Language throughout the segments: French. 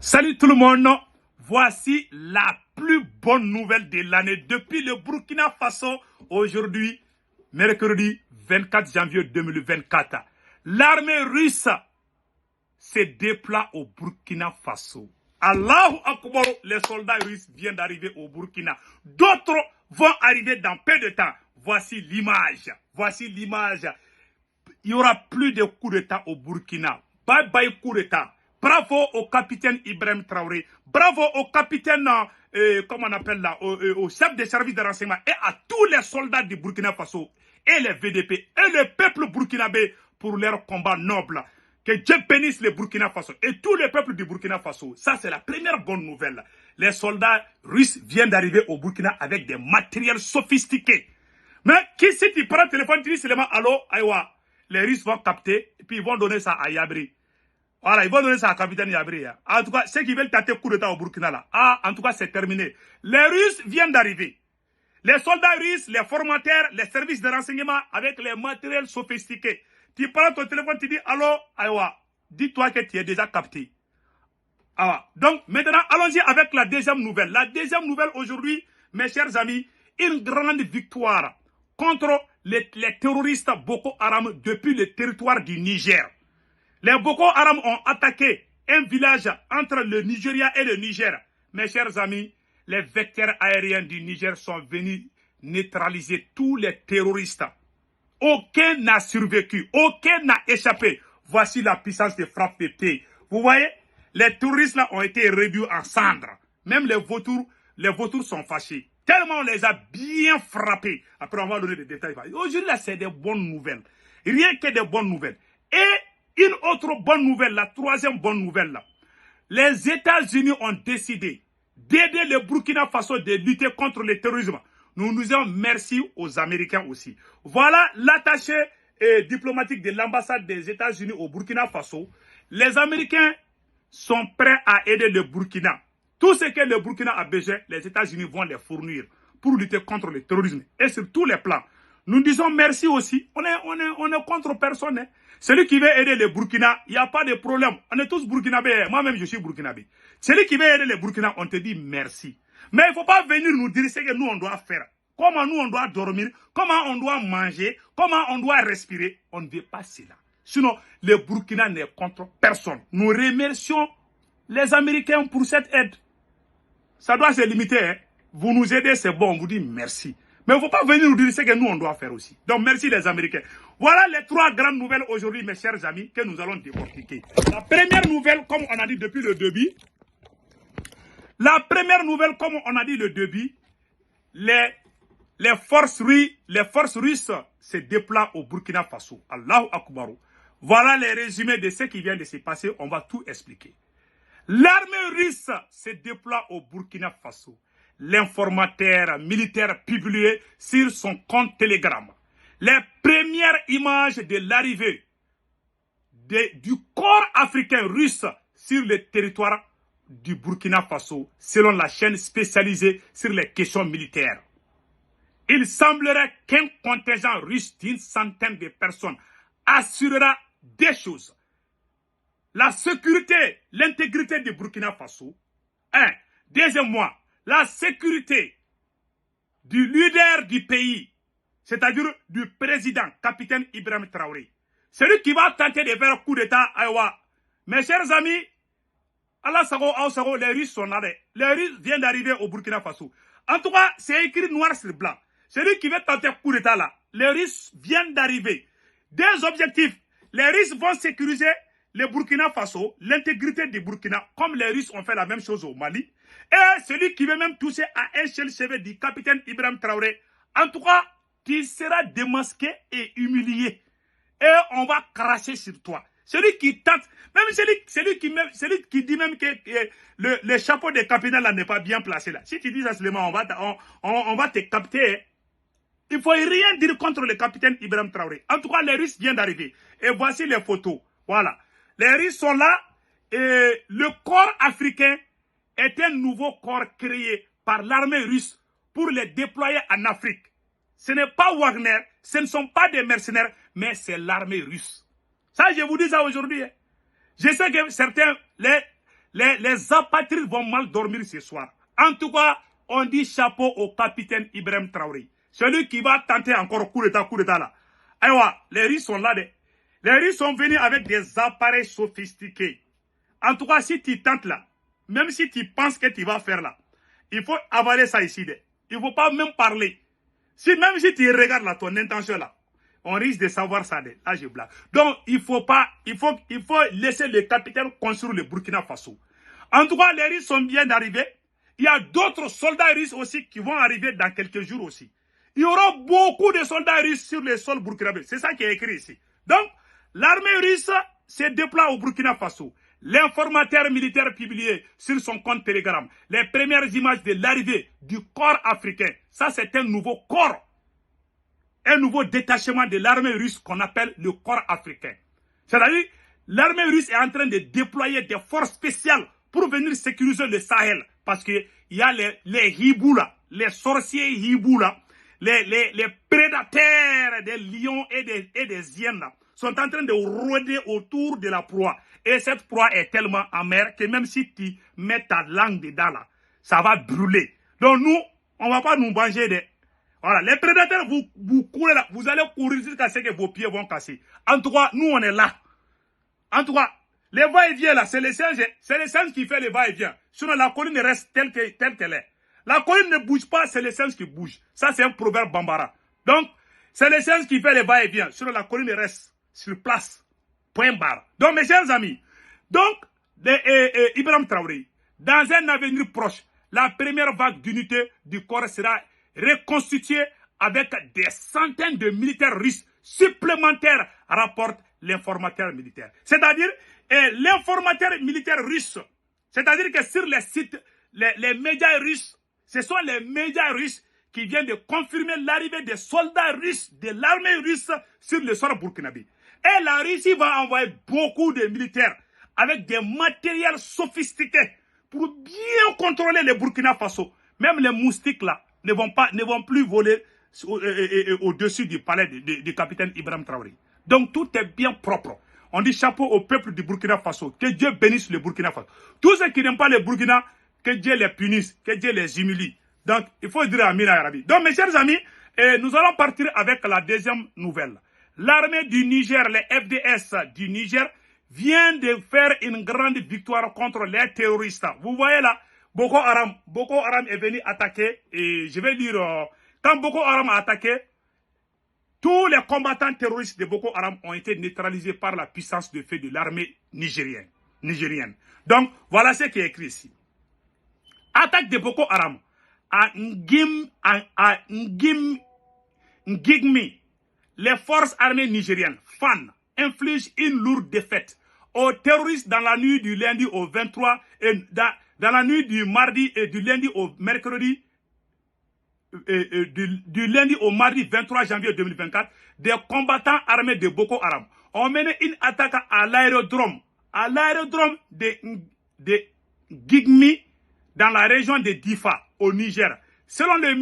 Salut tout le monde, voici la plus bonne nouvelle de l'année depuis le Burkina Faso. Aujourd'hui, mercredi 24 janvier 2024, l'armée russe se déploie au Burkina Faso. Allahu Akbar, les soldats russes viennent d'arriver au Burkina. D'autres vont arriver dans peu de temps. Voici l'image. Voici l'image. Il n'y aura plus de coup d'État au Burkina. Bye bye coup d'État. Bravo au capitaine Ibrahim Traoré. Bravo au capitaine, comment on appelle là, au chef des services de renseignement et à tous les soldats du Burkina Faso et les VDP et le peuple burkinabé pour leur combat noble. Que Dieu bénisse le Burkina Faso et tout le peuple du Burkina Faso. Ça, c'est la première bonne nouvelle. Les soldats russes viennent d'arriver au Burkina avec des matériels sophistiqués. Mais si tu prends le téléphone, tu dis seulement allô, aïwa. Les Russes vont capter et puis ils vont donner ça à Yabri. Voilà, ils vont donner ça à capitaine Yabri. En tout cas, ceux qui veulent tâter coup d'État au Burkina là, en tout cas, c'est terminé. Les Russes viennent d'arriver. Les soldats russes, les formateurs, les services de renseignement avec les matériels sophistiqués. Tu prends ton téléphone, tu dis allô, aïwa, dis-toi que tu es déjà capté. Donc, maintenant, allons-y avec la deuxième nouvelle. La deuxième nouvelle aujourd'hui, mes chers amis, une grande victoire contre les terroristes Boko Haram depuis le territoire du Niger. Les Boko Haram ont attaqué un village entre le Nigeria et le Niger. Mes chers amis, les vecteurs aériens du Niger sont venus neutraliser tous les terroristes. Aucun n'a survécu, aucun n'a échappé. Voici la puissance de frappe de paix. Vous voyez, les terroristes là ont été réduits en cendres. Même les vautours sont fâchés. Tellement on les a bien frappés. Après, on va donner des détails. Aujourd'hui, là, c'est des bonnes nouvelles. Rien que des bonnes nouvelles. Et une autre bonne nouvelle, la troisième bonne nouvelle, là. Les États-Unis ont décidé d'aider le Burkina Faso de lutter contre le terrorisme. Nous nous disons merci aux Américains aussi. Voilà l'attaché diplomatique de l'ambassade des États-Unis au Burkina Faso. Les Américains sont prêts à aider le Burkina. Tout ce que le Burkina a besoin, les États-Unis vont les fournir pour lutter contre le terrorisme et sur tous les plans. Nous disons merci aussi. On est contre personne. Hein. Celui qui veut aider le Burkina, il n'y a pas de problème. On est tous burkinabés. Moi-même, je suis burkinabé. Celui qui veut aider le Burkina, on te dit merci. Mais il ne faut pas venir nous dire ce que nous, on doit faire. Comment nous, on doit dormir, comment on doit manger, comment on doit respirer. On ne veut pas cela. Sinon, le Burkina n'est contre personne. Nous remercions les Américains pour cette aide. Ça doit se limiter. Hein. Vous nous aidez, c'est bon, on vous dit merci. Mais il ne faut pas venir nous dire ce que nous, on doit faire aussi. Donc, merci les Américains. Voilà les trois grandes nouvelles aujourd'hui, mes chers amis, que nous allons décortiquer. La première nouvelle, comme on a dit depuis le début, les forces russes se déploient au Burkina Faso. Allahu Akbar. Voilà les résumés de ce qui vient de se passer. On va tout expliquer. L'armée russe se déploie au Burkina Faso. L'informateur militaire publié sur son compte Telegram les premières images de l'arrivée du corps africain russe sur le territoire du Burkina Faso, selon la chaîne spécialisée sur les questions militaires. Il semblerait qu'un contingent russe d'une centaine de personnes assurera des choses. La sécurité, l'intégrité du Burkina Faso. Deuxièmement, la sécurité du leader du pays, c'est-à-dire du président, capitaine Ibrahim Traoré. Celui qui va tenter de faire un coup d'État à Aïwa. Mes chers amis, Allah Sago, les Russes sont là. Les Russes viennent d'arriver au Burkina Faso. En tout cas, c'est écrit noir sur blanc. Celui qui veut tenter un coup d'État là, les Russes viennent d'arriver. Des objectifs. Les Russes vont sécuriser le Burkina Faso, l'intégrité du Burkina, comme les Russes ont fait la même chose au Mali. Et celui qui veut même toucher à un seul cheveu du capitaine Ibrahim Traoré, en tout cas, tu seras démasqué et humilié. Et on va cracher sur toi. Celui qui tente, même celui qui dit même que le chapeau de capitaine là n'est pas bien placé là. Si tu dis ça seulement, on va te capter. Il ne faut rien dire contre le capitaine Ibrahim Traoré. En tout cas, les Russes viennent d'arriver. Et voici les photos. Voilà. Les Russes sont là. Et le corps africain est un nouveau corps créé par l'armée russe pour les déployer en Afrique. Ce n'est pas Wagner, ce ne sont pas des mercenaires, mais c'est l'armée russe. Ça, je vous dis ça aujourd'hui. Hein. Je sais que certains, Les apatrides vont mal dormir ce soir. En tout cas, on dit chapeau au capitaine Ibrahim Traoré. Celui qui va tenter encore coup d'état là. Aïwa, les Russes sont là. Les Russes sont venus avec des appareils sophistiqués. En tout cas, si tu tentes là, même si tu penses que tu vas faire là, il faut avaler ça ici. Il ne faut pas même parler. Même si tu regardes là, ton intention là, on risque de savoir ça. Là, je blague. Donc, il faut laisser le capitaine construire le Burkina Faso. En tout cas, les Russes sont bien arrivés. Il y a d'autres soldats russes aussi qui vont arriver dans quelques jours aussi. Il y aura beaucoup de soldats russes sur le sol burkinabé. C'est ça qui est écrit ici. Donc, l'armée russe se déploie au Burkina Faso. L'informateur militaire publié sur son compte Telegram les premières images de l'arrivée du corps africain. Ça, c'est un nouveau corps. Un nouveau détachement de l'armée russe qu'on appelle le corps africain. C'est-à-dire, l'armée russe est en train de déployer des forces spéciales pour venir sécuriser le Sahel. Parce qu'il y a les hibous là, les sorciers hibous là, les prédateurs des lions et des hyènes là, sont en train de rôder autour de la proie. Et cette proie est tellement amère que même si tu mets ta langue dedans là, ça va brûler. Donc nous, on ne va pas nous manger des... Voilà, les prédateurs, vous courez là, vous allez courir jusqu'à ce que vos pieds vont casser. En tout cas, nous on est là. En tout cas, les va-et-vient là, c'est les singes qui fait les va-et-vient. Sinon la colline reste telle qu'elle est. La colline ne bouge pas, c'est les singes qui bougent. Ça c'est un proverbe bambara. Donc, c'est les singes qui fait les va-et-vient. Sinon la colline reste sur place. Point barre. Donc mes chers amis, donc, Ibrahim Traoré, dans un avenir proche, la première vague d'unité du corps sera reconstituée avec des centaines de militaires russes supplémentaires, rapporte l'informateur militaire. C'est-à-dire, l'informateur militaire russe, c'est-à-dire que sur les sites, les médias russes, ce sont les médias russes qui viennent de confirmer l'arrivée des soldats russes, de l'armée russe sur le sol burkinabé. Et la Russie va envoyer beaucoup de militaires avec des matériels sophistiqués pour bien contrôler les Burkina Faso. Même les moustiques là ne vont plus voler au-dessus du palais du capitaine Ibrahim Traoré. Donc tout est bien propre. On dit chapeau au peuple du Burkina Faso. Que Dieu bénisse le Burkina Faso. Tous ceux qui n'aiment pas le Burkina, que Dieu les punisse, que Dieu les humilie. Donc il faut dire Amin Arabi. Donc mes chers amis, nous allons partir avec la deuxième nouvelle. L'armée du Niger, les FDS du Niger, vient de faire une grande victoire contre les terroristes. Vous voyez là, Boko Haram est venu attaquer, et je vais dire, quand Boko Haram a attaqué, tous les combattants terroristes de Boko Haram ont été neutralisés par la puissance de feu de l'armée nigérienne. Donc, voilà ce qui est écrit ici. Attaque de Boko Haram à Ngigmi. Les forces armées nigériennes, FAN, infligent une lourde défaite aux terroristes dans la nuit du lundi au 23 et dans la nuit du mardi et du lundi au mercredi, du lundi au mardi 23 janvier 2024, des combattants armés de Boko Haram ont mené une attaque à l'aérodrome de Ngigmi dans la région de Difa au Niger. Selon le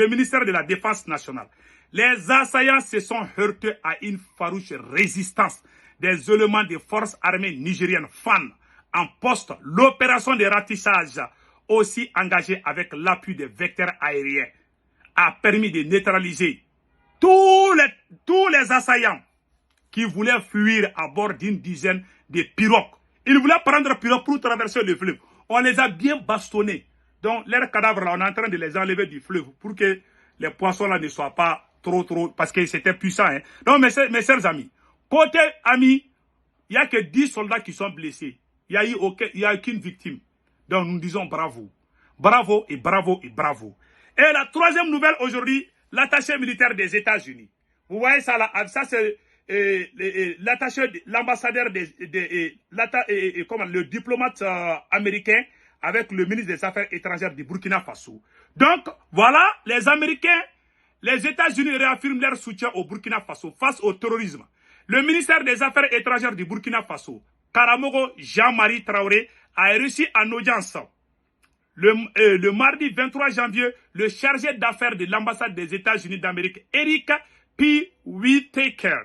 ministère de la Défense nationale, les assaillants se sont heurtés à une farouche résistance des éléments des forces armées nigériennes FAN en poste. L'opération de ratissage, aussi engagée avec l'appui des vecteurs aériens, a permis de neutraliser tous les assaillants qui voulaient fuir à bord d'une dizaine de pirogues. Ils voulaient prendre pirogue pour traverser le fleuve. On les a bien bastonnés. Donc, leurs cadavres, là, on est en train de les enlever du fleuve pour que les poissons là ne soient pas trop, parce que c'était puissant. Hein. Donc, mes chers amis, côté amis, il n'y a que 10 soldats qui sont blessés. Il n'y a aucune victime. Donc, nous disons bravo. Bravo et bravo et bravo. Et la troisième nouvelle aujourd'hui, l'attaché militaire des États-Unis. Vous voyez ça là, ça c'est l'ambassadeur le diplomate américain avec le ministre des Affaires étrangères du Burkina Faso. Donc, voilà, les Américains, les États-Unis réaffirment leur soutien au Burkina Faso face au terrorisme. Le ministère des Affaires étrangères du Burkina Faso, Karamogo Jean-Marie Traoré, a reçu en audience le mardi 23 janvier le chargé d'affaires de l'ambassade des États-Unis d'Amérique, Eric P. Whitaker.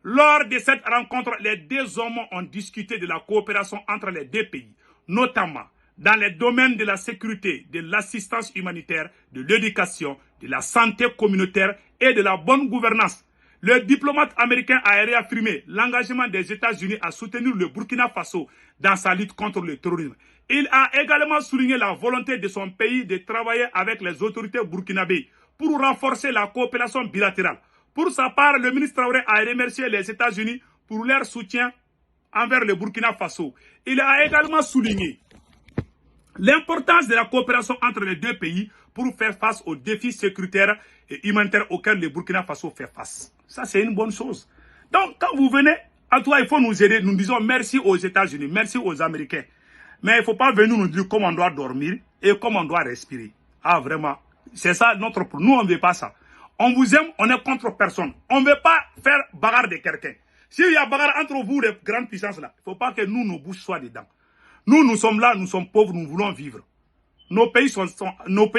Lors de cette rencontre, les deux hommes ont discuté de la coopération entre les deux pays, notamment dans les domaines de la sécurité, de l'assistance humanitaire, de l'éducation, de la santé communautaire et de la bonne gouvernance. Le diplomate américain a réaffirmé l'engagement des États-Unis à soutenir le Burkina Faso dans sa lutte contre le terrorisme. Il a également souligné la volonté de son pays de travailler avec les autorités burkinabées pour renforcer la coopération bilatérale. Pour sa part, le ministre Traoré a remercié les États-Unis pour leur soutien envers le Burkina Faso. Il a également souligné l'importance de la coopération entre les deux pays pour faire face aux défis sécuritaires et humanitaires auxquels le Burkina Faso fait face. Ça, c'est une bonne chose. Donc, quand vous venez, en tout cas, il faut nous aider. Nous disons merci aux États-Unis, merci aux Américains. Mais il ne faut pas venir nous dire comment on doit dormir et comment on doit respirer. Ah, vraiment, c'est ça notre problème. Nous, on ne veut pas ça. On vous aime, on est contre personne. On ne veut pas faire bagarre de quelqu'un. S'il y a bagarre entre vous, les grandes puissances là, il ne faut pas que nous, nos bouches soient dedans. Nous, nous sommes là, nous sommes pauvres, nous voulons vivre. Nos pays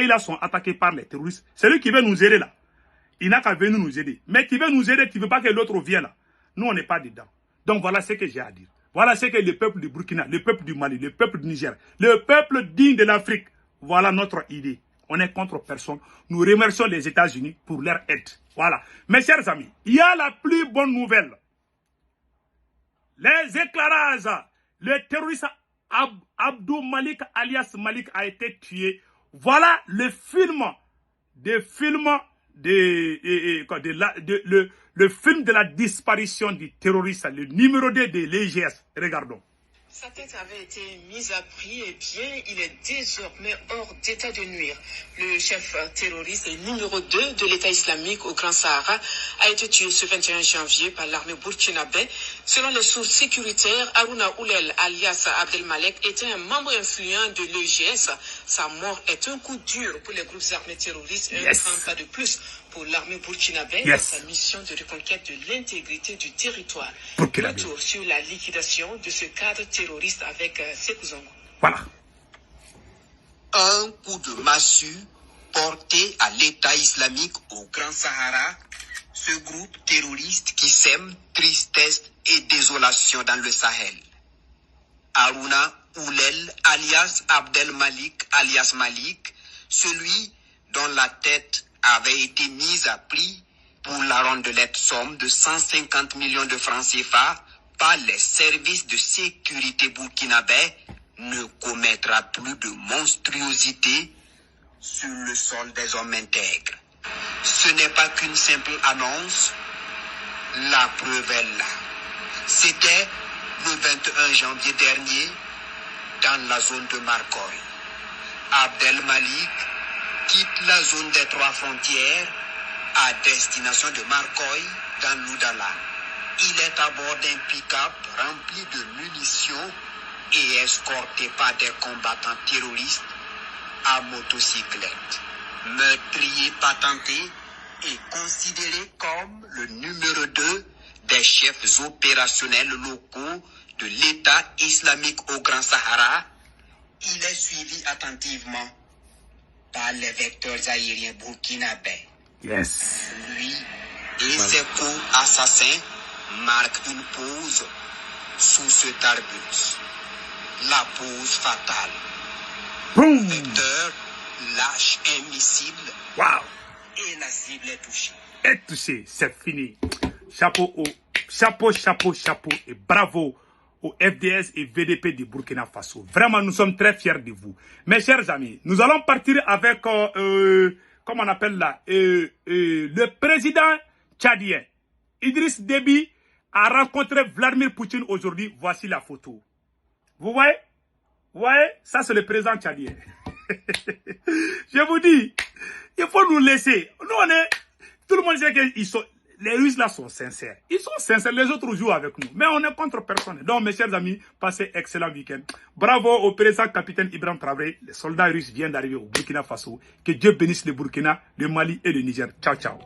là sont attaqués par les terroristes. Celui qui veut nous aider là, il n'a qu'à venir nous aider. Mais qui veut nous aider, qui ne veut pas que l'autre vienne là. Nous, on n'est pas dedans. Donc voilà ce que j'ai à dire. Voilà ce que le peuple du Burkina, le peuple du Mali, le peuple du Niger, le peuple digne de l'Afrique, voilà notre idée. On est contre personne. Nous remercions les États-Unis pour leur aide. Voilà. Mes chers amis, il y a la plus bonne nouvelle. Les éclairages, le terroriste Abdou Malik alias Malik a été tué. Voilà le film le film de la disparition du terroriste, le numéro 2 de l'EGS. Regardons. Sa tête avait été mise à prix et bien, il est désormais hors d'état de nuire. Le chef terroriste et numéro 2 de l'État islamique au Grand Sahara a été tué ce 21 janvier par l'armée burkinabé. Selon les sources sécuritaires, Harouna Oulel alias Abdelmalek était un membre influent de l'EGS. Sa mort est un coup dur pour les groupes armés terroristes et un grand pas de plus pour l'armée burkinabé dans sa mission de reconquête de l'intégrité du territoire. Retour sur la liquidation de ce cadre terroriste avec Sékou Zongo. Voilà. Un coup de massue porté à l'État islamique au Grand Sahara, ce groupe terroriste qui sème tristesse et désolation dans le Sahel. Harouna Oulel alias Abdel Malik alias Malik, celui dont la tête avait été mise à prix pour la rondelette somme de 150 millions de francs CFA par les services de sécurité burkinabé, ne commettra plus de monstruosité sur le sol des hommes intègres. Ce n'est pas qu'une simple annonce, la preuve est là. C'était le 21 janvier dernier dans la zone de Marcoy. Abdel Malik quitte la zone des 3 frontières à destination de Marcoy dans l'Oudala. Il est à bord d'un pick-up rempli de munitions et escorté par des combattants terroristes à motocyclette. Meurtrier patenté et considéré comme le numéro 2 des chefs opérationnels locaux de l'État islamique au Grand Sahara, il est suivi attentivement par les vecteurs aériens burkinabés. Yes. Lui et ses co-assassins marquent une pause sous ce tarbus. La pause fatale. Boum. Le vecteur lâche un missile. Wow. Et la cible est touchée. Est touché, c'est fini. Chapeau et bravo au FDS et VDP du Burkina Faso. Vraiment, nous sommes très fiers de vous. Mes chers amis, nous allons partir avec, comment on appelle là, le président tchadien, Idriss Déby, a rencontré Vladimir Poutine aujourd'hui. Voici la photo. Vous voyez? Vous voyez? Ça, c'est le président tchadien. Je vous dis, il faut nous laisser. Nous, on est... Tout le monde sait que les Russes là sont sincères. Ils sont sincères, les autres jouent avec nous. Mais on est contre personne. Donc, mes chers amis, passez excellent week-end. Bravo au président capitaine Ibrahim Traoré. Les soldats russes viennent d'arriver au Burkina Faso. Que Dieu bénisse le Burkina, le Mali et le Niger. Ciao, ciao.